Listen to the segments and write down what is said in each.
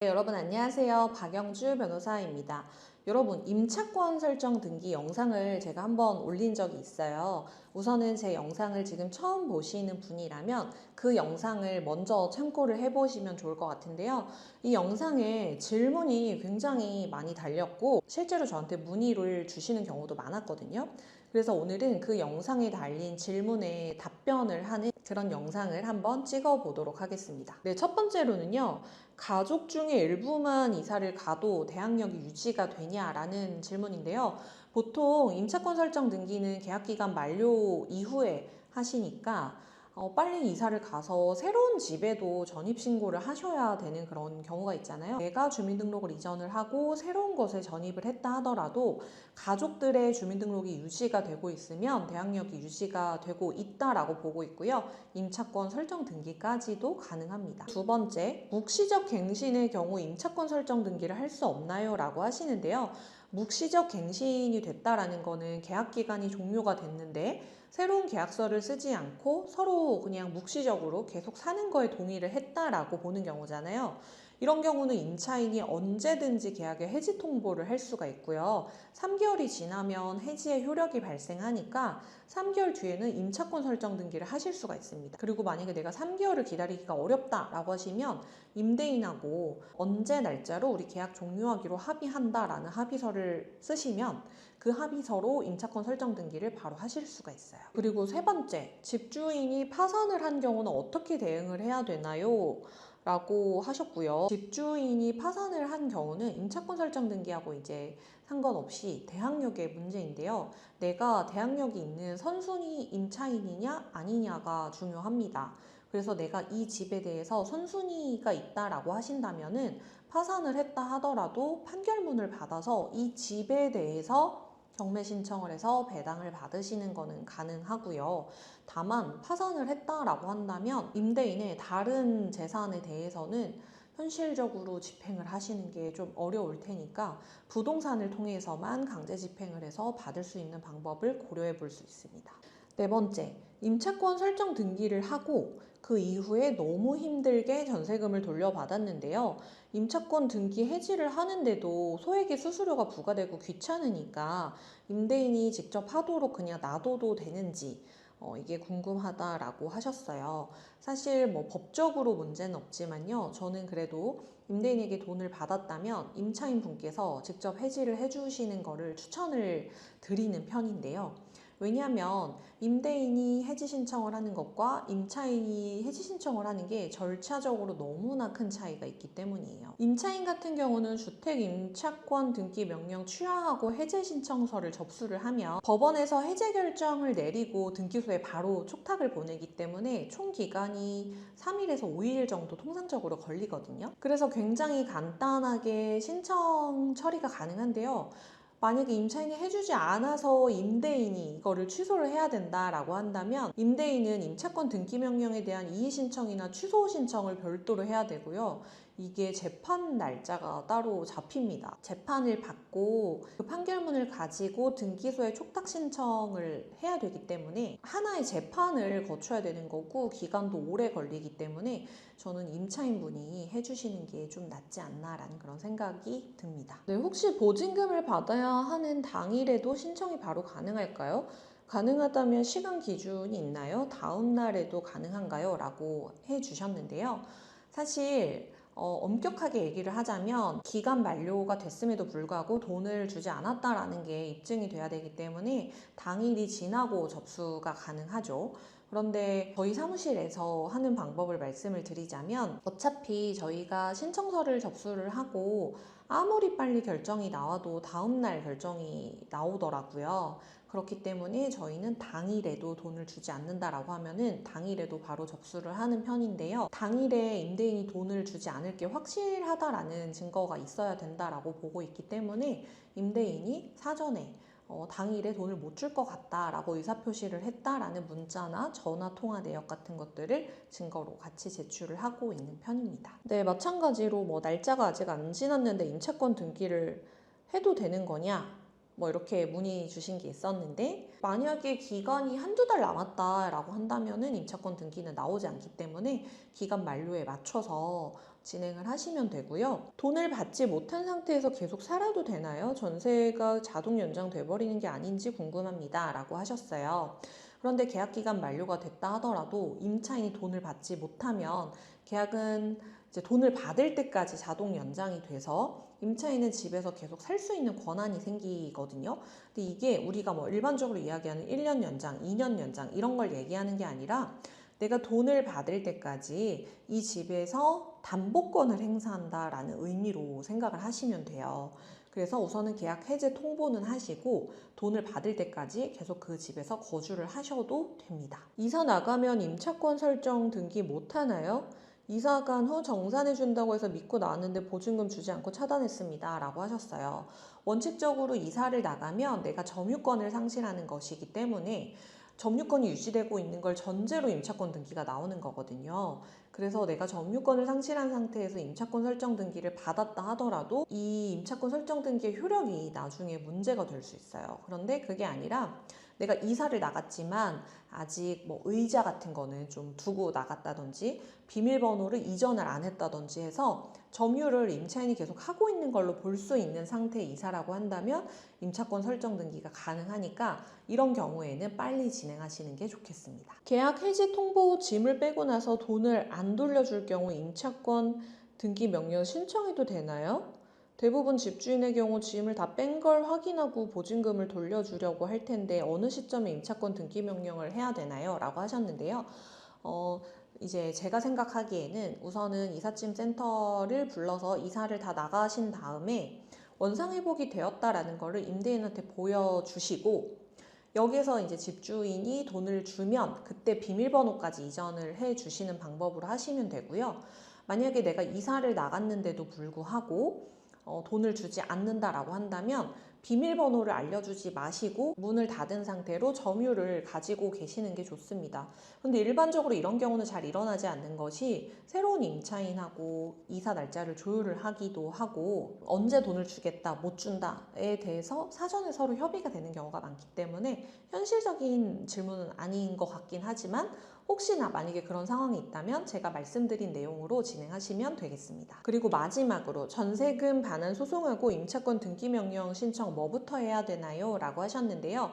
네, 여러분 안녕하세요. 박영주 변호사입니다. 여러분, 임차권 설정 등기 영상을 제가 한번 올린 적이 있어요. 우선은 제 영상을 지금 처음 보시는 분이라면 그 영상을 먼저 참고를 해보시면 좋을 것 같은데요. 이 영상에 질문이 굉장히 많이 달렸고 실제로 저한테 문의를 주시는 경우도 많았거든요. 그래서 오늘은 그 영상에 달린 질문에 답변을 하는 그런 영상을 한번 찍어 보도록 하겠습니다. 네, 첫 번째로는요. 가족 중에 일부만 이사를 가도 대항력이 유지가 되냐라는 질문인데요. 보통 임차권 설정 등기는 계약기간 만료 이후에 하시니까 빨리 이사를 가서 새로운 집에도 전입신고를 하셔야 되는 그런 경우가 있잖아요. 내가 주민등록을 이전을 하고 새로운 곳에 전입을 했다 하더라도 가족들의 주민등록이 유지가 되고 있으면 대항력이 유지가 되고 있다라고 보고 있고요. 임차권 설정 등기까지도 가능합니다. 두 번째, 묵시적 갱신의 경우 임차권 설정 등기를 할 수 없나요? 라고 하시는데요. 묵시적 갱신이 됐다라는 거는 계약 기간이 종료가 됐는데 새로운 계약서를 쓰지 않고 서로 그냥 묵시적으로 계속 사는 거에 동의를 했다라고 보는 경우잖아요. 이런 경우는 임차인이 언제든지 계약의 해지 통보를 할 수가 있고요. 3개월이 지나면 해지의 효력이 발생하니까 3개월 뒤에는 임차권 설정 등기를 하실 수가 있습니다. 그리고 만약에 내가 3개월을 기다리기가 어렵다라고 하시면 임대인하고 언제 날짜로 우리 계약 종료하기로 합의한다라는 합의서를 쓰시면 그 합의서로 임차권 설정 등기를 바로 하실 수가 있어요. 그리고 세 번째, 집주인이 파산을 한 경우는 어떻게 대응을 해야 되나요? 라고 하셨고요. 집주인이 파산을 한 경우는 임차권 설정 등기하고 이제 상관없이 대항력의 문제인데요. 내가 대항력이 있는 선순위 임차인이냐 아니냐가 중요합니다. 그래서 내가 이 집에 대해서 선순위가 있다라고 하신다면은 파산을 했다 하더라도 판결문을 받아서 이 집에 대해서 경매 신청을 해서 배당을 받으시는 거는 가능하고요. 다만 파산을 했다라고 한다면 임대인의 다른 재산에 대해서는 현실적으로 집행을 하시는 게 좀 어려울 테니까 부동산을 통해서만 강제 집행을 해서 받을 수 있는 방법을 고려해 볼 수 있습니다. 네 번째, 임차권 설정 등기를 하고 그 이후에 너무 힘들게 전세금을 돌려받았는데요. 임차권 등기 해지를 하는데도 소액의 수수료가 부과되고 귀찮으니까 임대인이 직접 하도록 그냥 놔둬도 되는지 이게 궁금하다라고 하셨어요. 사실 뭐 법적으로 문제는 없지만요. 저는 그래도 임대인에게 돈을 받았다면 임차인 분께서 직접 해지를 해주시는 거를 추천을 드리는 편인데요. 왜냐하면 임대인이 해지 신청을 하는 것과 임차인이 해지 신청을 하는 게 절차적으로 너무나 큰 차이가 있기 때문이에요. 임차인 같은 경우는 주택 임차권 등기 명령 취하하고 해제 신청서를 접수를 하면 법원에서 해제 결정을 내리고 등기소에 바로 촉탁을 보내기 때문에 총 기간이 3일에서 5일 정도 통상적으로 걸리거든요. 그래서 굉장히 간단하게 신청 처리가 가능한데요. 만약에 임차인이 해주지 않아서 임대인이 이거를 취소를 해야 된다라고 한다면 임대인은 임차권 등기 명령에 대한 이의 신청이나 취소 신청을 별도로 해야 되고요. 이게 재판 날짜가 따로 잡힙니다. 재판을 받고 그 판결문을 가지고 등기소에 촉탁 신청을 해야 되기 때문에 하나의 재판을 거쳐야 되는 거고 기간도 오래 걸리기 때문에 저는 임차인분이 해주시는 게 좀 낫지 않나라는 그런 생각이 듭니다. 네, 혹시 보증금을 받아야 하는 당일에도 신청이 바로 가능할까요? 가능하다면 시간 기준이 있나요? 다음 날에도 가능한가요? 라고 해주셨는데요. 사실 엄격하게 얘기를 하자면 기간 만료가 됐음에도 불구하고 돈을 주지 않았다라는 게 입증이 돼야 되기 때문에 당일이 지나고 접수가 가능하죠. 그런데 저희 사무실에서 하는 방법을 말씀을 드리자면 어차피 저희가 신청서를 접수를 하고 아무리 빨리 결정이 나와도 다음날 결정이 나오더라고요. 그렇기 때문에 저희는 당일에도 돈을 주지 않는다라고 하면은 당일에도 바로 접수를 하는 편인데요. 당일에 임대인이 돈을 주지 않을 게 확실하다라는 증거가 있어야 된다라고 보고 있기 때문에 임대인이 사전에 당일에 돈을 못 줄 것 같다라고 의사표시를 했다라는 문자나 전화 통화 내역 같은 것들을 증거로 같이 제출을 하고 있는 편입니다. 네, 마찬가지로 뭐 날짜가 아직 안 지났는데 임차권 등기를 해도 되는 거냐? 뭐 이렇게 문의 주신 게 있었는데, 만약에 기간이 한두 달 남았다라고 한다면은 임차권 등기는 나오지 않기 때문에 기간 만료에 맞춰서 진행을 하시면 되고요. 돈을 받지 못한 상태에서 계속 살아도 되나요? 전세가 자동 연장돼 버리는 게 아닌지 궁금합니다 라고 하셨어요. 그런데 계약 기간 만료가 됐다 하더라도 임차인이 돈을 받지 못하면 계약은 이제 돈을 받을 때까지 자동 연장이 돼서 임차인은 집에서 계속 살 수 있는 권한이 생기거든요. 근데 이게 우리가 뭐 일반적으로 이야기하는 1년 연장, 2년 연장 이런 걸 얘기하는 게 아니라 내가 돈을 받을 때까지 이 집에서 담보권을 행사한다라는 의미로 생각을 하시면 돼요. 그래서 우선은 계약 해제 통보는 하시고 돈을 받을 때까지 계속 그 집에서 거주를 하셔도 됩니다. 이사 나가면 임차권 설정 등기 못 하나요? 이사 간 후 정산해 준다고 해서 믿고 나왔는데 보증금 주지 않고 차단했습니다 라고 하셨어요. 원칙적으로 이사를 나가면 내가 점유권을 상실하는 것이기 때문에 점유권이 유지되고 있는 걸 전제로 임차권 등기가 나오는 거거든요. 그래서 내가 점유권을 상실한 상태에서 임차권 설정 등기를 받았다 하더라도 이 임차권 설정 등기의 효력이 나중에 문제가 될 수 있어요. 그런데 그게 아니라 내가 이사를 나갔지만 아직 뭐 의자 같은 거는 좀 두고 나갔다든지 비밀번호를 이전을 안 했다든지 해서 점유를 임차인이 계속 하고 있는 걸로 볼 수 있는 상태의 이사라고 한다면 임차권 설정 등기가 가능하니까 이런 경우에는 빨리 진행하시는 게 좋겠습니다. 계약 해지 통보 후 짐을 빼고 나서 돈을 안 돌려줄 경우 임차권 등기 명령 신청해도 되나요? 대부분 집주인의 경우 짐을 다 뺀 걸 확인하고 보증금을 돌려주려고 할 텐데 어느 시점에 임차권 등기 명령을 해야 되나요? 라고 하셨는데요. 이제 제가 생각하기에는 우선은 이삿짐 센터를 불러서 이사를 다 나가신 다음에 원상회복이 되었다라는 거를 임대인한테 보여주시고 여기서 이제 집주인이 돈을 주면 그때 비밀번호까지 이전을 해 주시는 방법으로 하시면 되고요. 만약에 내가 이사를 나갔는데도 불구하고 돈을 주지 않는다라고 한다면 비밀번호를 알려주지 마시고 문을 닫은 상태로 점유를 가지고 계시는 게 좋습니다. 근데 일반적으로 이런 경우는 잘 일어나지 않는 것이 새로운 임차인하고 이사 날짜를 조율을 하기도 하고 언제 돈을 주겠다 못 준다에 대해서 사전에 서로 협의가 되는 경우가 많기 때문에 현실적인 질문은 아닌 것 같긴 하지만 혹시나 만약에 그런 상황이 있다면 제가 말씀드린 내용으로 진행하시면 되겠습니다. 그리고 마지막으로 전세금 반환 소송하고 임차권 등기 명령 신청 뭐부터 해야 되나요? 라고 하셨는데요.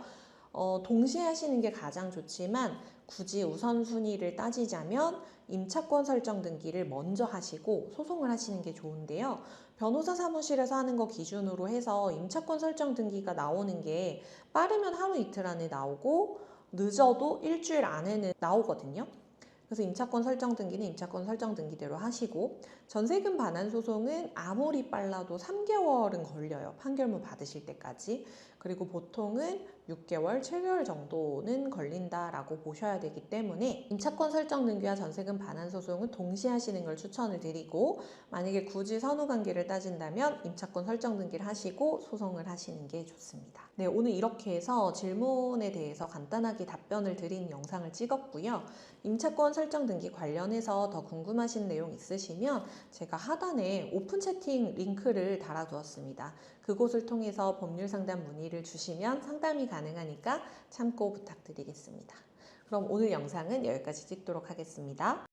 동시에 하시는 게 가장 좋지만 굳이 우선순위를 따지자면 임차권 설정 등기를 먼저 하시고 소송을 하시는 게 좋은데요. 변호사 사무실에서 하는 거 기준으로 해서 임차권 설정 등기가 나오는 게 빠르면 하루 이틀 안에 나오고 늦어도 일주일 안에는 나오거든요. 그래서 임차권 설정 등기는 임차권 설정 등기대로 하시고 전세금 반환 소송은 아무리 빨라도 3개월은 걸려요. 판결문 받으실 때까지. 그리고 보통은 6개월, 7개월 정도는 걸린다라고 보셔야 되기 때문에 임차권 설정 등기와 전세금 반환 소송은 동시에 하시는 걸 추천을 드리고 만약에 굳이 선후관계를 따진다면 임차권 설정 등기를 하시고 소송을 하시는 게 좋습니다. 네, 오늘 이렇게 해서 질문에 대해서 간단하게 답변을 드린 영상을 찍었고요. 임차권 설정 등기 관련해서 더 궁금하신 내용 있으시면 제가 하단에 오픈 채팅 링크를 달아두었습니다. 그곳을 통해서 법률 상담 문의를 주시면 상담이 가능하니까 참고 부탁드리겠습니다. 그럼 오늘 영상은 여기까지 찍도록 하겠습니다.